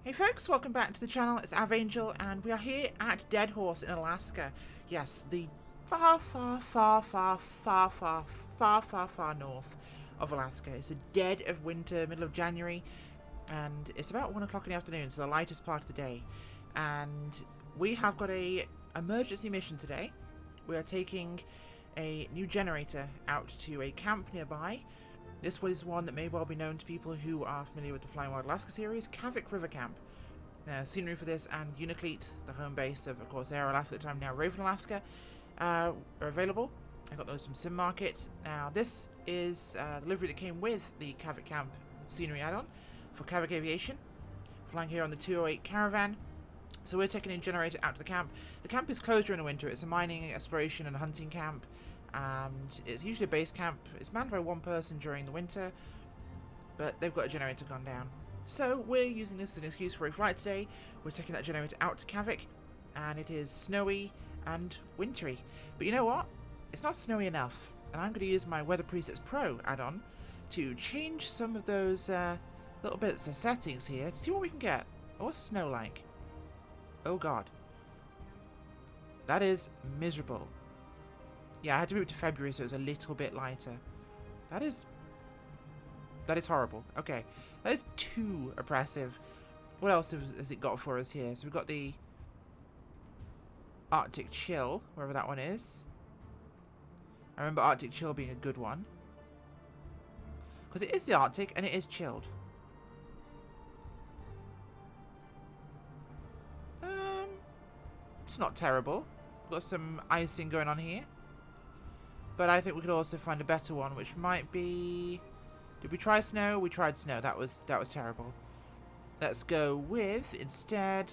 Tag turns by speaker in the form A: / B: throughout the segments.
A: Hey folks, welcome back to the channel. It's Avangel and we are here at Deadhorse in Alaska. Yes, the far north of Alaska. It's the dead of winter, middle of January, and it's about 1 o'clock in the afternoon, so the lightest part of the day. And we have got a emergency mission today. We are taking a new generator out to a camp nearby. This was one that may well be known to people who are familiar with the Flying Wild Alaska series, Kavik River Camp. Now, scenery for this and Unacleat, the home base of course, Air Alaska at the time, now Raven Alaska, are available. I got those from Sim Market. Now, this is the livery that came with the Kavik Camp scenery add-on for Kavik Aviation, flying here on the 208 Caravan. So we're taking a generator out to the camp. The camp is closed during the winter. It's a mining, exploration and hunting camp. And it's usually a base camp. It's manned by one person during the winter, but they've got a generator gone down. So we're using this as an excuse for a flight today. We're taking that generator out to Kavik, and it is snowy and wintry. But you know what? It's not snowy enough, and I'm going to use my Weather Presets Pro add-on to change some of those little bits of settings here to see what we can get. What's snow like? Oh god. That is miserable. Yeah, I had to move it to February, so it's a little bit lighter. That is horrible. Okay, that is too oppressive. What else has it got for us here? So we've got the Arctic Chill, wherever that one is. I remember Arctic Chill being a good one. Because it is the Arctic, and it is chilled. It's not terrible. Got some icing going on here. But I think we could also find a better one, which might be... Did we try snow? We tried snow. That was terrible. Let's go with, instead...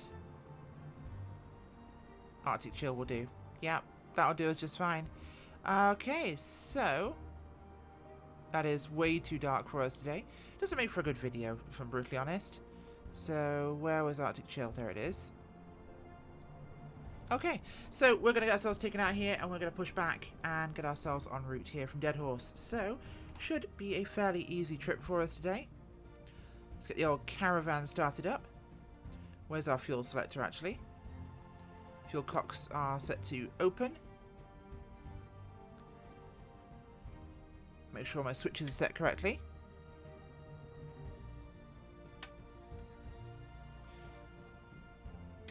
A: Arctic Chill will do. Yep, that'll do us just fine. Okay, so... That is way too dark for us today. Doesn't make for a good video, if I'm brutally honest. So, where was Arctic Chill? There it is. Okay, so we're going to get ourselves taken out here and we're going to push back and get ourselves en route here from Deadhorse. So, should be a fairly easy trip for us today. Let's get the old caravan started up. Where's our fuel selector actually? Fuel cocks are set to open. Make sure my switches are set correctly.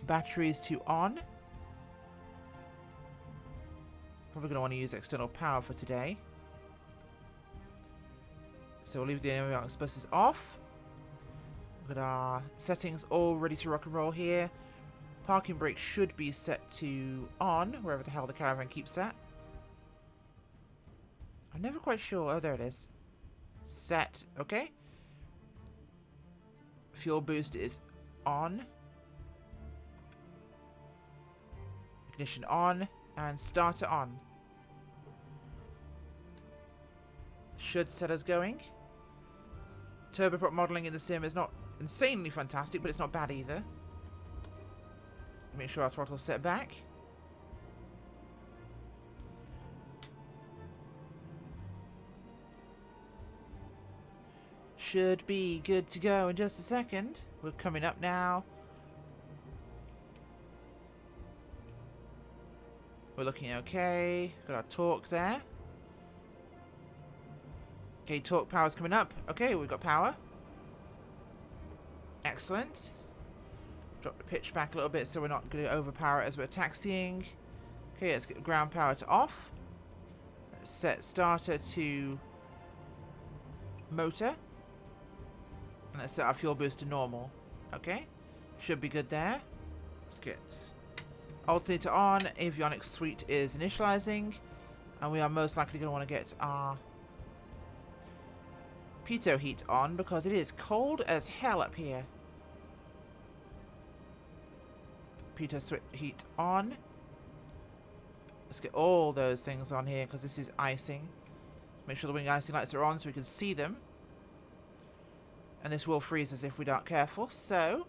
A: Batteries to on. Probably going to want to use external power for today. So we'll leave the avionics buses off. We've got our settings all ready to rock and roll here. Parking brake should be set to on, wherever the hell the caravan keeps that. I'm never quite sure. Oh, there it is. Set. Okay. Fuel boost is on. Ignition on. And starter on. Should set us going. Turboprop modelling in the sim is not insanely fantastic, but it's not bad either. Make sure our throttle's set back. Should be good to go in just a second. We're coming up now. We're looking okay. Got our torque there. Okay, torque power's coming up. Okay, we've got power. Excellent. Drop the pitch back a little bit so we're not going to overpower it as we're taxiing. Okay, let's get ground power to off. Let's set starter to motor. And let's set our fuel boost to normal. Okay, should be good there. Let's get alternator on. Avionics suite is initializing. And we are most likely going to want to get our pitot heat on because it is cold as hell up here. Pitot switch heat on. Let's get all those things on here because this is icing. Make sure the wing icing lights are on so we can see them. And this will freeze us if we aren't careful. So,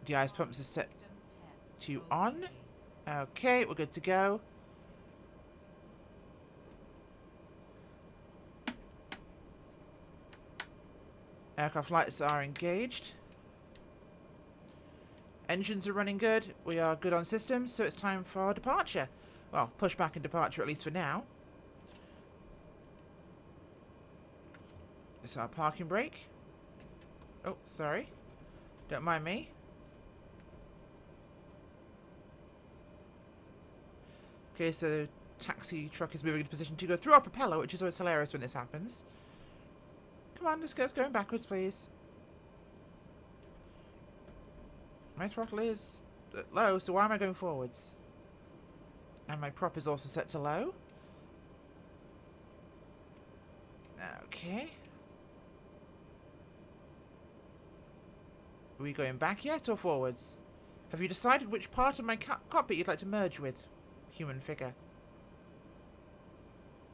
A: the ice pumps are set to on. Okay, we're good to go. Aircraft lights are engaged. Engines are running good. We are good on systems, so it's time for departure. Well, pushback and departure, at least for now. This is our parking brake. Oh, sorry. Don't mind me. Okay, so the taxi truck is moving into position to go through our propeller, which is always hilarious when this happens. Come on, let's go going backwards, please. My throttle is low, so why am I going forwards? And my prop is also set to low. Okay. Are we going back yet or forwards? Have you decided which part of my cockpit you'd like to merge with, human figure?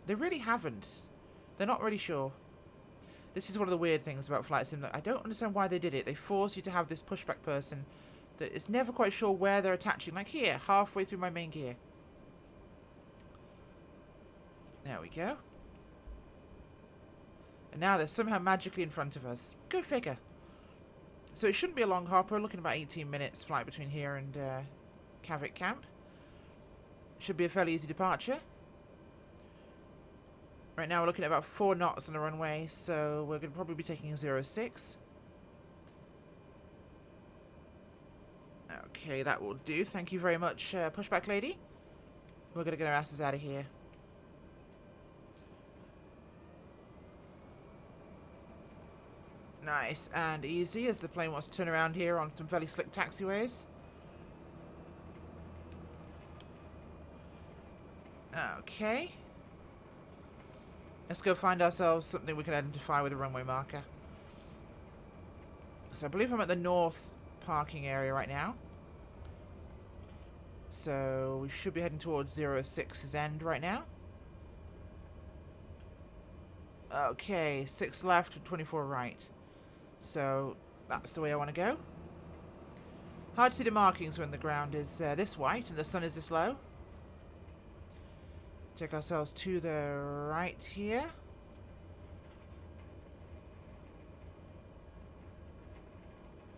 A: They really haven't. They're not really sure. This is one of the weird things about flight sim. I don't understand why they did it. They force you to have this pushback person that is never quite sure where they're attaching. Like here, halfway through my main gear. There we go. And now they're somehow magically in front of us. Go figure. So it shouldn't be a long hop. We're looking at about 18 minutes flight between here and Kavik Camp. Should be a fairly easy departure. Right now we're looking at about 4 knots on the runway, so we're going to probably be taking 06. Okay, that will do. Thank you very much, pushback lady. We're going to get our asses out of here. Nice and easy as the plane wants to turn around here on some fairly slick taxiways. Okay. Let's go find ourselves something we can identify with a runway marker. So I believe I'm at the north parking area right now. So we should be heading towards 06's end right now. Okay, 6 left and 24 right. So that's the way I want to go. Hard to see the markings when the ground is this white and the sun is this low. Take ourselves to the right here.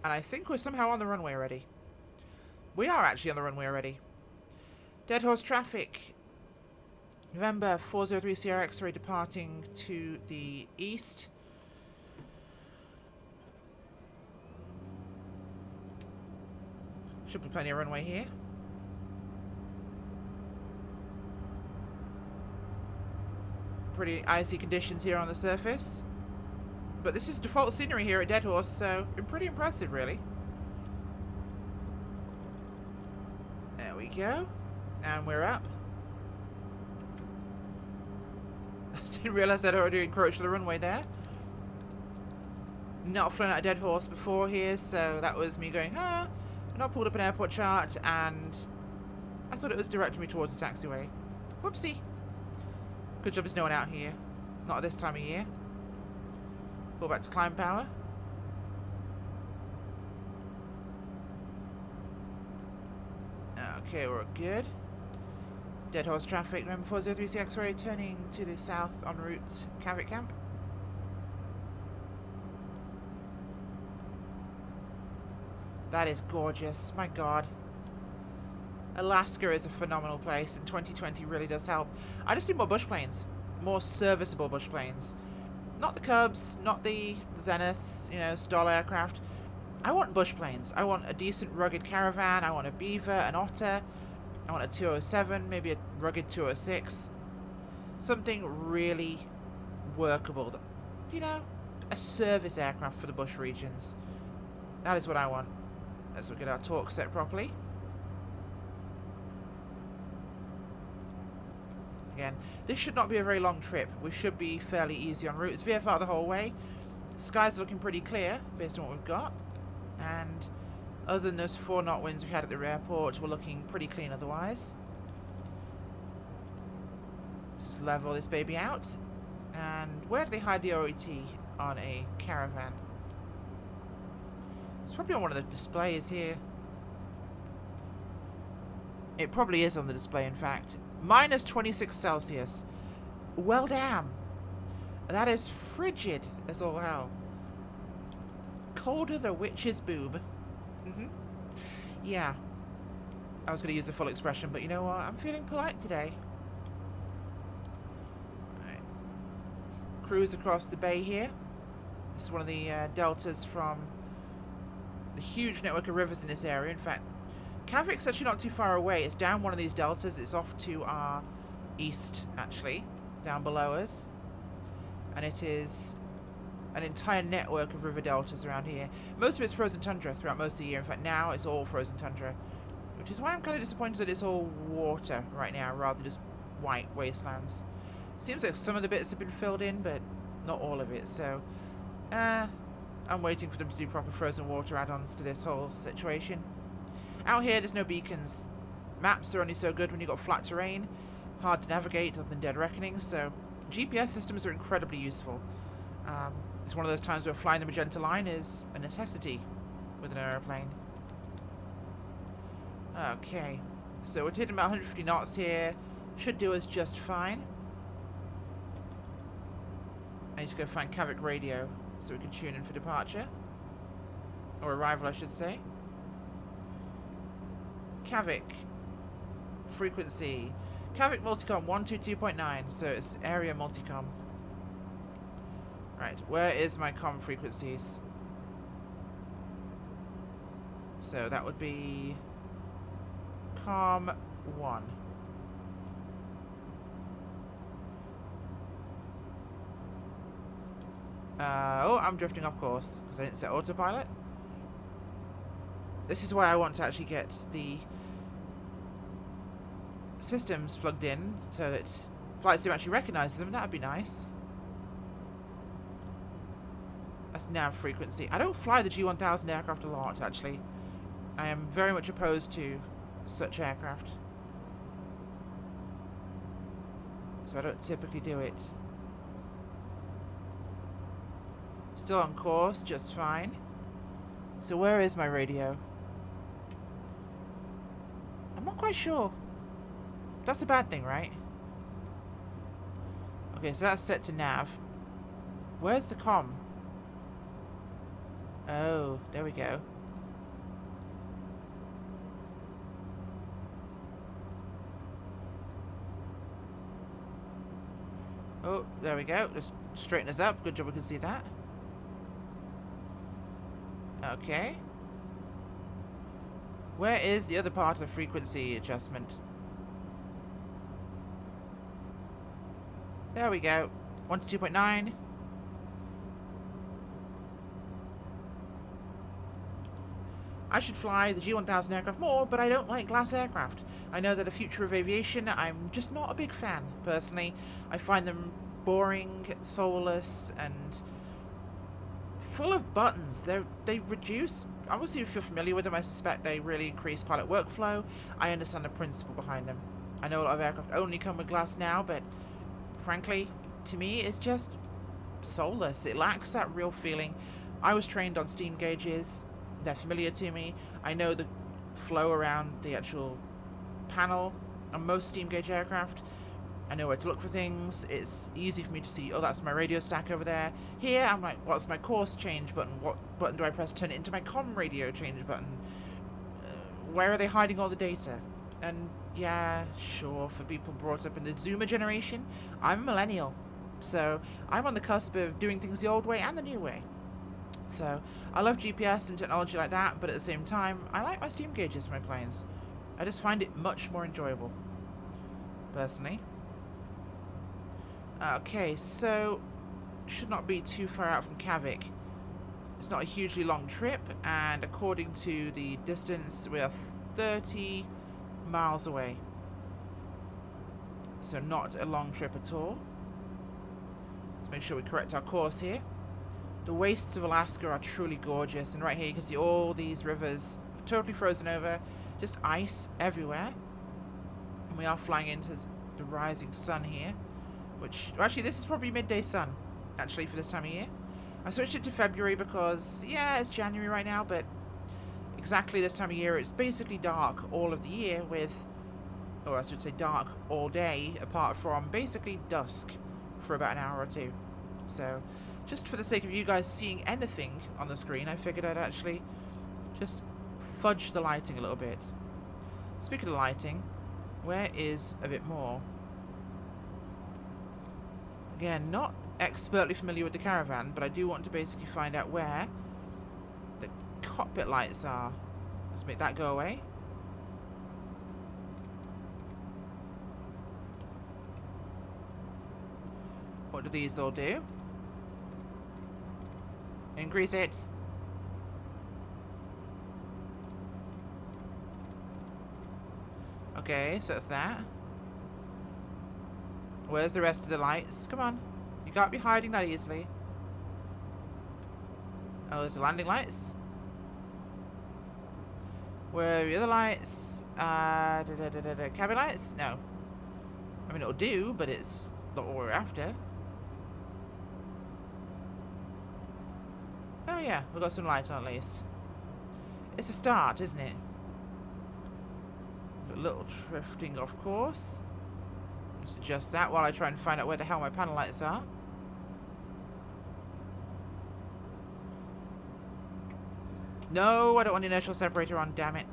A: And I think we're somehow on the runway already. We are actually on the runway already. Deadhorse traffic. November 403 Sierra X-ray departing to the east. Should be plenty of runway here. Pretty icy conditions here on the surface. But this is default scenery here at Deadhorse, so pretty impressive, really. There we go. And we're up. I didn't realise I'd already encroached the runway there. Not flown out of Deadhorse before here, so that was me going, ah. And I pulled up an airport chart, and I thought it was directing me towards the taxiway. Whoopsie. Good job there's no one out here. Not at this time of year. Pull back to climb power. Okay, we're good. Deadhorse traffic, November 403 X-ray, turning to the south en route Kavik Camp. That is gorgeous, my god. Alaska is a phenomenal place, and 2020 really does help. I just need more bush planes. More serviceable bush planes. Not the Cubs, not the Zeniths, you know, stall aircraft. I want bush planes. I want a decent rugged Caravan. I want a Beaver, an Otter. I want a 207, maybe a rugged 206. Something really workable. You know, a service aircraft for the bush regions. That is what I want. Let's look at our torque set properly. Again, this should not be a very long trip. We should be fairly easy en route. It's VFR the whole way. Skies are looking pretty clear based on what we've got. And other than those 4 knot winds we had at the airport, we're looking pretty clean otherwise. Let's just level this baby out. And where do they hide the OET on a Caravan? It's probably on one of the displays here. It probably is on the display, in fact. Minus 26 Celsius. Well, damn. That is frigid as all hell. colder the witch's boob. Yeah. I was going to use the full expression, but you know what? I'm feeling polite today. Right. Cruise across the bay here. This is one of the deltas from the huge network of rivers in this area. In fact, Kavik's actually not too far away. It's down one of these deltas. It's off to our east, actually, down below us. And it is an entire network of river deltas around here. Most of it's frozen tundra throughout most of the year. In fact, now it's all frozen tundra, which is why I'm kind of disappointed that it's all water right now rather than just white wastelands. Seems like some of the bits have been filled in, but not all of it. So, I'm waiting for them to do proper frozen water add-ons to this whole situation. Out here, there's no beacons. Maps are only so good when you've got flat terrain. Hard to navigate other than Dead Reckoning, so GPS systems are incredibly useful. It's one of those times where flying the magenta line is a necessity with an aeroplane. Okay, so we're hitting about 150 knots here. Should do us just fine. I need to go find Kavik radio so we can tune in for departure. Or arrival, I should say. Kavik. Frequency. Kavik multicom 122.9, so it's area multicom. Right, where is my comm frequencies? So that would be comm 1. Oh, I'm drifting off course because I didn't set autopilot. This is why I want to actually get the systems plugged in so that flight sim actually recognizes them. That would be nice. That's nav frequency. I don't fly the G1000 aircraft a lot, actually. I am very much opposed to such aircraft. So I don't typically do it. Still on course, just fine. So where is my radio? I'm not quite sure. That's a bad thing, right? Okay, so that's set to nav. Where's the comm? Oh, there we go. Oh, there we go. Just straighten us up. Good job we can see that. Okay. Where is the other part of the frequency adjustment? There we go. 1 to 2.9. I should fly the G1000 aircraft more, but I don't like glass aircraft. I know that the future of aviation, I'm just not a big fan, personally. I find them boring, soulless, and full of buttons. They reduce... Obviously, if you're familiar with them, I suspect they really increase pilot workflow. I understand the principle behind them. I know a lot of aircraft only come with glass now, but frankly, to me, it's just soulless. It lacks that real feeling. I was trained on steam gauges. They're familiar to me. I know the flow around the actual panel on most steam gauge aircraft. I know where to look for things. It's easy for me to see, oh, that's my radio stack over there. Here, I'm like, what's my course change button? What button do I press to turn it into my comm radio change button? Where are they hiding all the data? And yeah, sure, for people brought up in the Zoomer generation, I'm a millennial. So I'm on the cusp of doing things the old way and the new way. So I love GPS and technology like that, but at the same time, I like my steam gauges for my planes. I just find it much more enjoyable, personally. Okay, so should not be too far out from Kavik. It's not a hugely long trip, and according to the distance, we are 30 miles away. So not a long trip at all. Let's make sure we correct our course here. The wastes of Alaska are truly gorgeous, and right here you can see all these rivers totally frozen over, just ice everywhere. And we are flying into the rising sun here, which, well, actually this is probably midday sun, actually, for this time of year. I switched it to February because, yeah, it's January right now, but exactly this time of year it's basically dark all of the year with, or I should say dark all day, apart from basically dusk for about an hour or two. So just for the sake of you guys seeing anything on the screen, I figured I'd actually just fudge the lighting a little bit. Speaking of lighting, where is a bit more? Again, not expertly familiar with the caravan, but I do want to basically find out where the cockpit lights are. Let's make that go away. What do these all do? Increase it. Okay, so that's that. Where's the rest of the lights? Come on. You can't be hiding that easily. Oh, there's the landing lights. Where are the other lights? Cabin lights? No. I mean, it'll do, but it's not what we're after. Oh yeah, we've got some light on at least. It's a start, isn't it? A little drifting off course. Let's adjust that while I try and find out where the hell my panel lights are. No, I don't want the inertial separator on, damn it.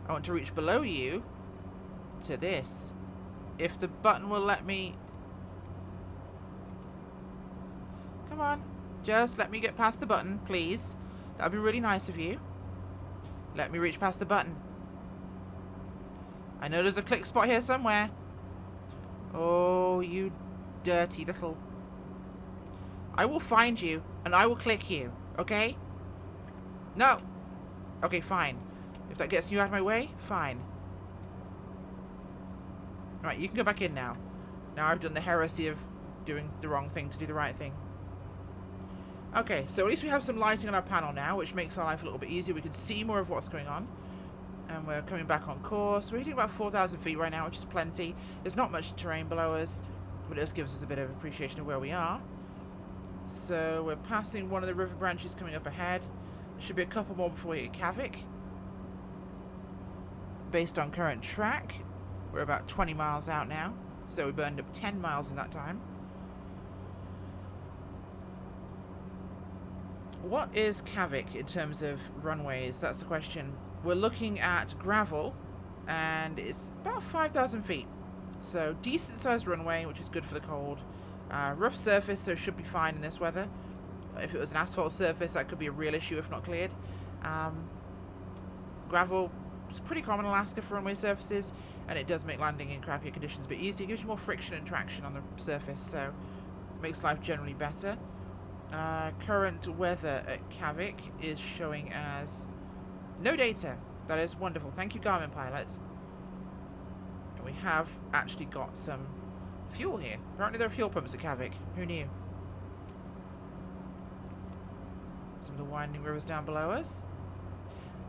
A: I want to reach below you to this. If the button will let me... Come on. Just let me get past the button, please. That would be really nice of you. Let me reach past the button. I know there's a click spot here somewhere. Oh, you dirty little... I will find you, and I will click you, okay? No! Okay, fine. If that gets you out of my way, fine. Right, you can go back in now. Now I've done the heresy of doing the wrong thing to do the right thing. Okay, so at least we have some lighting on our panel now, which makes our life a little bit easier. We can see more of what's going on. And we're coming back on course. We're hitting about 4,000 feet right now, which is plenty. There's not much terrain below us, but it just gives us a bit of appreciation of where we are. So we're passing one of the river branches coming up ahead. There should be a couple more before we hit Kavik. Based on current track, we're about 20 miles out now. So we burned up 10 miles in that time. What is Kavik in terms of runways? That's the question. We're looking at gravel, and it's about 5,000 feet. So decent sized runway, which is good for the cold. Rough surface, so should be fine in this weather. If it was an asphalt surface, that could be a real issue if not cleared. Gravel is pretty common in Alaska for runway surfaces, and it does make landing in crappier conditions a bit easier. It gives you more friction and traction on the surface, so it makes life generally better. Current weather at Kavik is showing as no data. That is wonderful. Thank you, Garmin pilot. And we have actually got some fuel here. Apparently there are fuel pumps at Kavik. Who knew? Some of the winding rivers down below us.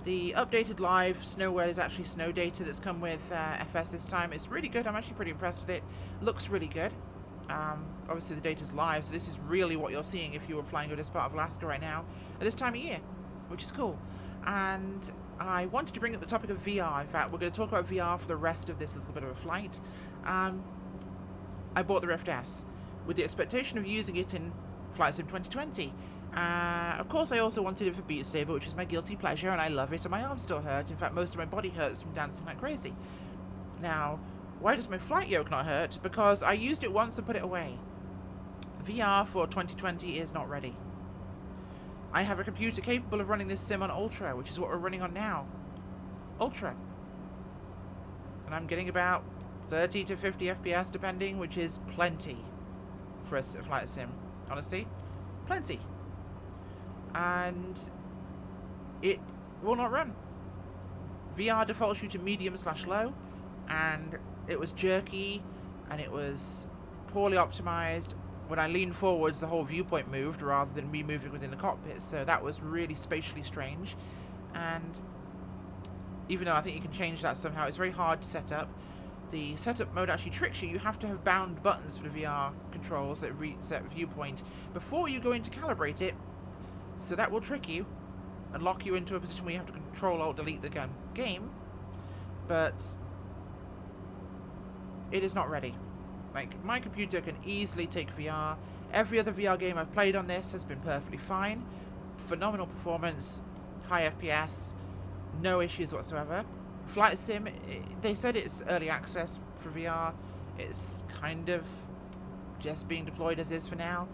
A: The updated live snow weather is actually snow data that's come with FS this time. It's really good. I'm actually pretty impressed with it. Looks really good. Obviously the data's live, so this is really what you're seeing if you were flying over this part of Alaska right now at this time of year, which is cool. And I wanted to bring up the topic of VR. In fact, we're going to talk about VR for the rest of this little bit of a flight. I bought the Rift S with the expectation of using it in Flight Sim 2020. Of course, I also wanted it for Beat Saber, which is my guilty pleasure, and I love it, and my arms still hurt. In fact, most of my body hurts from dancing like crazy. Now, why does my flight yoke not hurt? Because I used it once and put it away. VR for 2020 is not ready. I have a computer capable of running this sim on Ultra, which is what we're running on now. Ultra. And I'm getting about 30 to 50 FPS depending, which is plenty for a flight sim. Honestly, plenty. And it will not run. VR defaults you to medium/low, and it was jerky, and it was poorly optimized. When I leaned forwards, the whole viewpoint moved rather than me moving within the cockpit, so that was really spatially strange. And even though I think you can change that somehow, it's very hard to set up. The setup mode actually tricks you. You have to have bound buttons for the VR controls that reset viewpoint before you go in to calibrate it, so that will trick you and lock you into a position where you have to Control-Alt-Delete the game. But it is not ready. Like, my computer can easily take VR Every other VR game I've played on this has been perfectly fine. Phenomenal performance, high FPS, no issues whatsoever. Flight Sim, they said it's early access for VR. It's kind of just being deployed as is for now.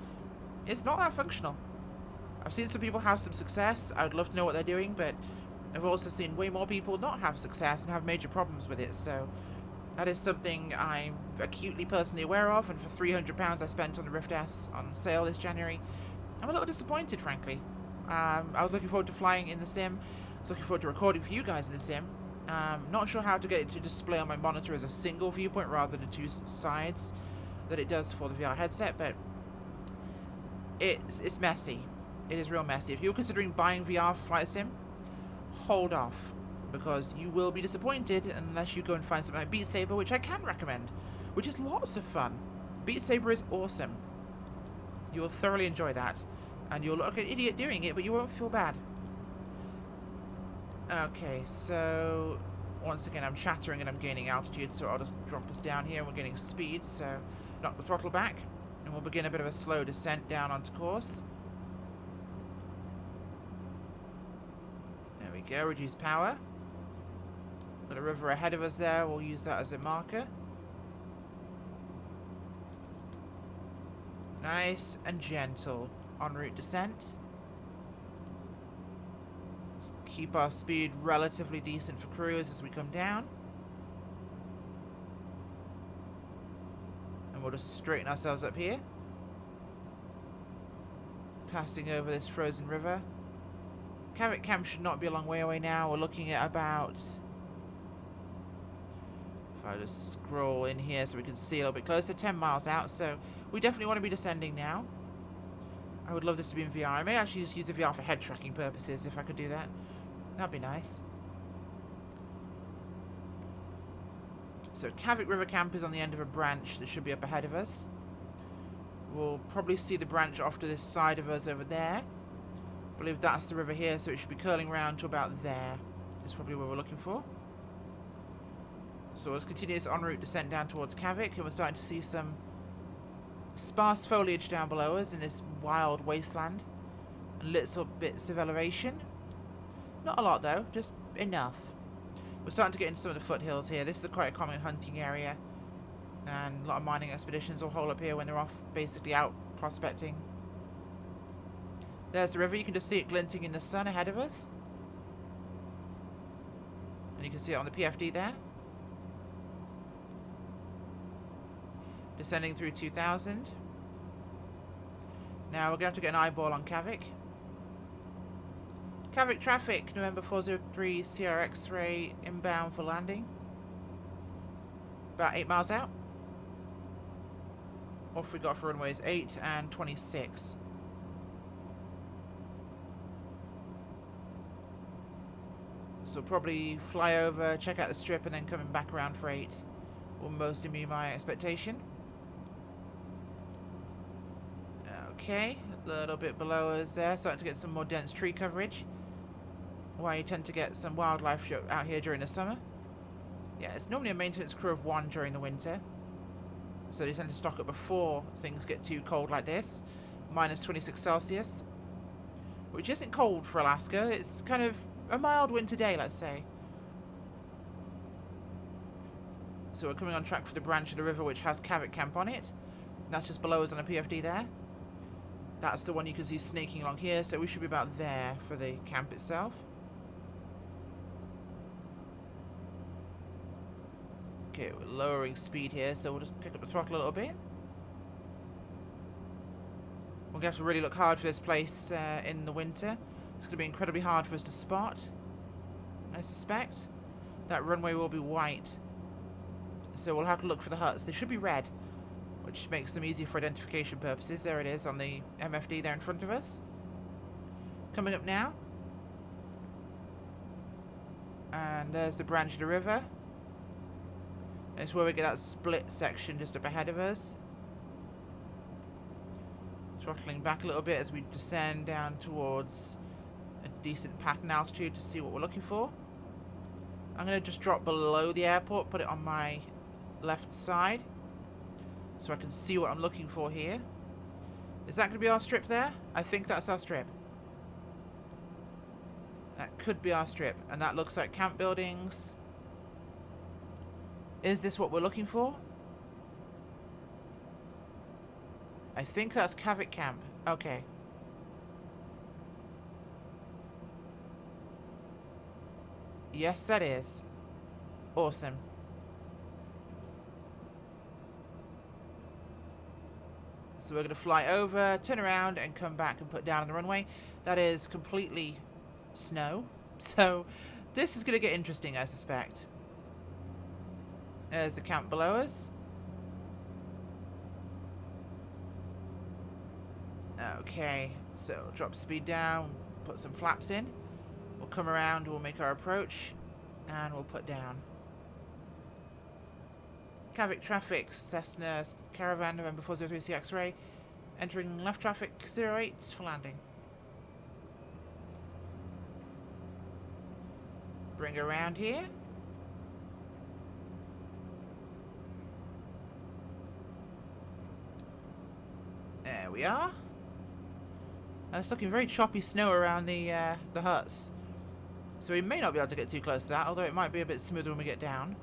A: It's not that functional. I've seen some people have some success. I would love to know what they're doing, but I've also seen way more people not have success and have major problems with it. So that is something I'm acutely personally aware of, and for £300 I spent on the Rift S on sale this January, I'm a little disappointed, frankly. I was looking forward to flying in the sim. I was looking forward to recording for you guys in the sim. Not sure how to get it to display on my monitor as a single viewpoint rather than two sides that it does for the VR headset, but it's messy. It is real messy. If you're considering buying VR for Flight Sim, hold off, because you will be disappointed unless you go and find something like Beat Saber, which I can recommend, which is lots of fun. Beat Saber is awesome. You will thoroughly enjoy that, and you'll look like an idiot doing it, but you won't feel bad. Okay, so once again I'm chattering and I'm gaining altitude, so I'll just drop us down here. We're getting speed, so knock the throttle back, and we'll begin a bit of a slow descent down onto course. There we go, reduce power. Got a river ahead of us there, we'll use that as a marker. Nice and gentle en route descent. Keep our speed relatively decent for cruise as we come down. And we'll just straighten ourselves up here. Passing over this frozen river. Kavik Camp should not be a long way away now. We're looking at about... If I just scroll in here so we can see a little bit closer, 10 miles out. So we definitely want to be descending now. I would love this to be in VR. I may actually just use the VR for head tracking purposes if I could do that. That'd be nice. So Kavik River Camp is on the end of a branch that should be up ahead of us. We'll probably see the branch off to this side of us over there. I believe that's the river here, so it should be curling around to about there. That's probably where we're looking for. So let's continue this en route descent down towards Kavik, and we're starting to see some sparse foliage down below us in this wild wasteland. And little bits of elevation. Not a lot though, just enough. We're starting to get into some of the foothills here. This is quite a common hunting area, and a lot of mining expeditions will hole up here when they're off, basically out prospecting. There's the river. You can just see it glinting in the sun ahead of us, and you can see it on the PFD there. Descending through 2000. Now we're going to have to get an eyeball on Kavik. Kavik traffic, November 403 Sierra X-ray inbound for landing. About 8 miles out. Off we got for runways 8 and 26. So probably fly over, check out the strip, and then coming back around for 8 will mostly be my expectation. Okay, a little bit below us there, starting to get some more dense tree coverage. Why you tend to get some wildlife out here during the summer. Yeah, it's normally a maintenance crew of 1 during the winter. So they tend to stock up before things get too cold like this. Minus 26 Celsius. Which isn't cold for Alaska. It's kind of a mild winter day, let's say. So we're coming on track for the branch of the river which has Kavik Camp on it. That's just below us on a PFD there. That's the one you can see snaking along here, so we should be about there for the camp itself. Okay, we're lowering speed here, so we'll just pick up the throttle a little bit. We're going to have to really look hard for this place in the winter. It's going to be incredibly hard for us to spot, I suspect. That runway will be white, so we'll have to look for the huts. They should be red, which makes them easier for identification purposes. There it is on the MFD there in front of us. Coming up now. And there's the branch of the river. And it's where we get that split section just up ahead of us. Throttling back a little bit as we descend down towards a decent pattern altitude to see what we're looking for. I'm going to just drop below the airport, put it on my left side, so I can see what I'm looking for here. Is that going to be our strip there? I think that's our strip. That could be our strip. And that looks like camp buildings. Is this what we're looking for? I think that's Kavik Camp. Okay. Yes, that is. Awesome. So we're going to fly over, turn around, and come back and put down on the runway. That is completely snow. So this is going to get interesting, I suspect. There's the camp below us. Okay, so drop speed down, put some flaps in. We'll come around, we'll make our approach, and we'll put down. Kavik traffic, Cessna Caravan, November 403 X-ray. Entering left traffic 08 for landing. Bring her around here. There we are. And it's looking very choppy snow around the huts. So we may not be able to get too close to that, although it might be a bit smoother when we get down.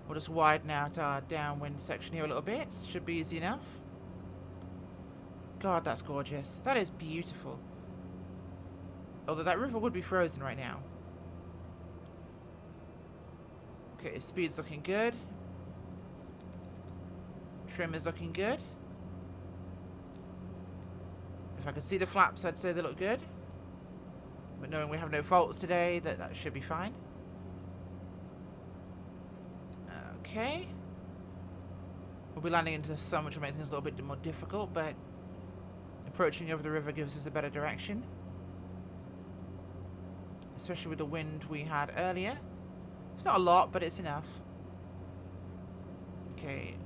A: We'll just widen out our downwind section here a little bit. Should be easy enough. God, that's gorgeous. That is beautiful. Although that river would be frozen right now. Okay, speed's looking good. Trim is looking good. If I could see the flaps, I'd say they look good. But knowing we have no faults today, that should be fine. Okay. We'll be landing into the sun, which will make things a little bit more difficult, but approaching over the river gives us a better direction. Especially with the wind we had earlier. It's not a lot, but it's enough. Okay.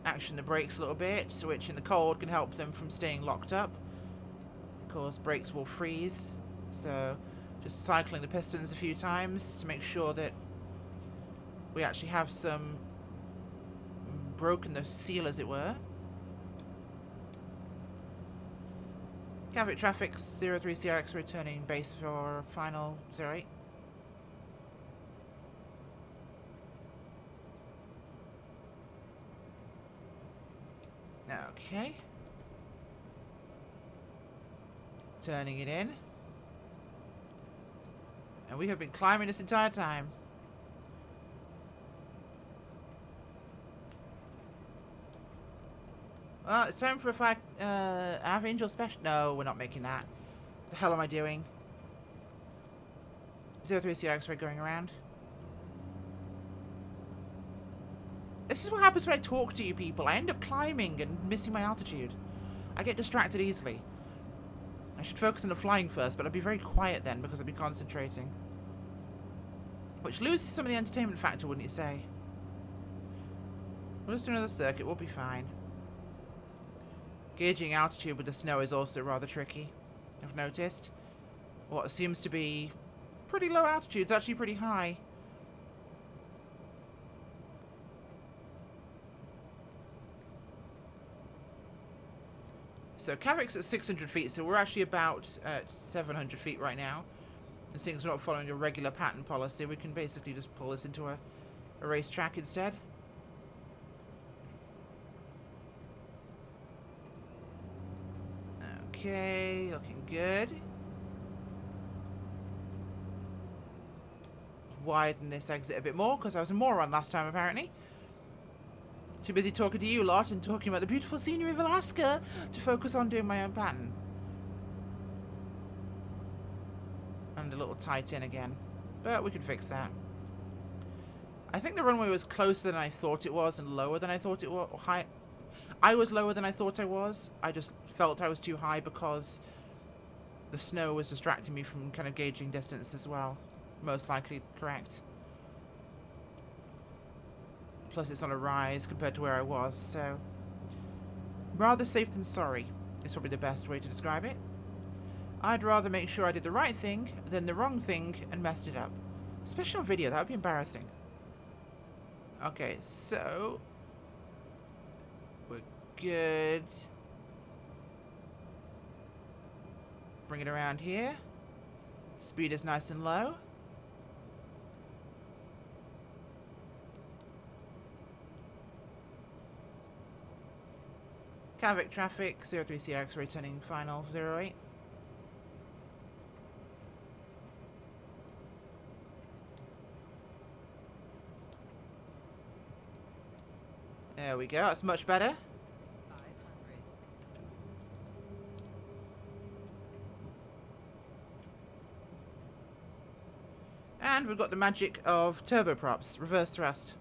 A: Action the brakes a little bit, which in the cold can help them from staying locked up. Of course, brakes will freeze, so just cycling the pistons a few times to make sure that we actually have some broken the seal, as it were. Kavik traffic 03 CRX returning base for final 08. Okay. Turning it in. And we have been climbing this entire time. Well, it's time for a fact. Have Angel Special. No, we're not making that. The hell am I doing? 03 CRX ray going around. This is what happens when I talk to you people. I end up climbing and missing my altitude. I get distracted easily. I should focus on the flying first, but I'd be very quiet then because I'd be concentrating. Which loses some of the entertainment factor, wouldn't you say? We'll just do another circuit, we'll be fine. Gauging altitude with the snow is also rather tricky, I've noticed. What seems to be pretty low altitude is actually pretty high. So Kavik's at 600 feet, so we're actually about 700 feet right now. And since we're not following a regular pattern policy, we can basically just pull this into a racetrack instead. Okay, looking good. Widen this exit a bit more, because I was a moron last time, apparently. Too busy talking to you lot and talking about the beautiful scenery of Alaska to focus on doing my own pattern. And a little tight in again. But we can fix that. I think the runway was closer than I thought it was and lower than I thought it was. High. I was lower than I thought I was. I just felt I was too high because the snow was distracting me from kind of gauging distance as well. Most likely correct. Plus it's on a rise compared to where I was, so rather safe than sorry is probably the best way to describe it. I'd rather make sure I did the right thing than the wrong thing and messed it up. Especially on video, that would be embarrassing. Okay, so we're good. Bring it around here. Speed is nice and low. Kavik traffic, 03CX returning final 08. There we go, that's much better.
B: 500.
A: And we've got the magic of turboprops, reverse thrust.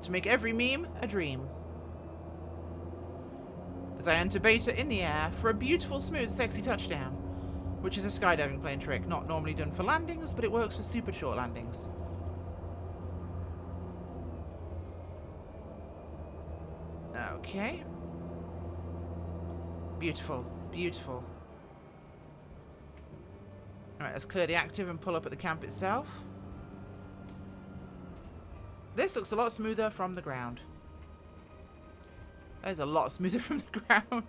A: To make every meme a dream. As I enter beta in the air for a beautiful, smooth, sexy touchdown, which is a skydiving plane trick, not normally done for landings, but it works for super short landings. Okay. Beautiful, beautiful. Alright, let's clear the active and pull up at the camp itself. This looks a lot smoother from the ground. That is a lot smoother from the ground.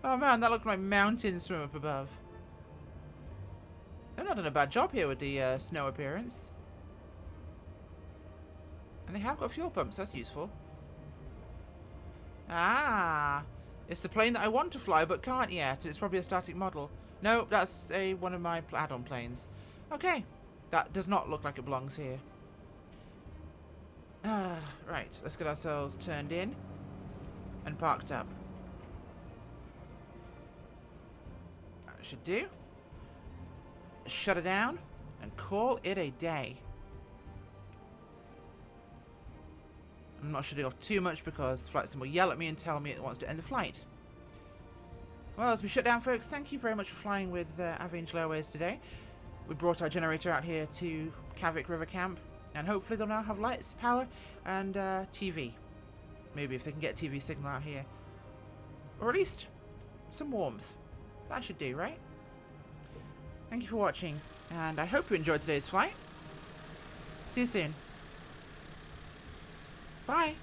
A: Oh man, that looked like mountains from up above. They've not done a bad job here with the snow appearance. And they have got fuel pumps, that's useful. Ah, it's the plane that I want to fly but can't yet. It's probably a static model. No, that's one of my add-on planes. Okay, that does not look like it belongs here. Right, let's get ourselves turned in and parked up. That should do. Shut it down and call it a day. I'm not shutting off too much because the flight sim will yell at me and tell me it wants to end the flight. Well, as we shut down, folks, thank you very much for flying with Aviangel Airways today. We brought our generator out here to Kavik River Camp, and hopefully they'll now have lights, power, and TV. Maybe if they can get TV signal out here. Or at least some warmth. That should do, right? Thank you for watching, and I hope you enjoyed today's flight. See you soon. Bye.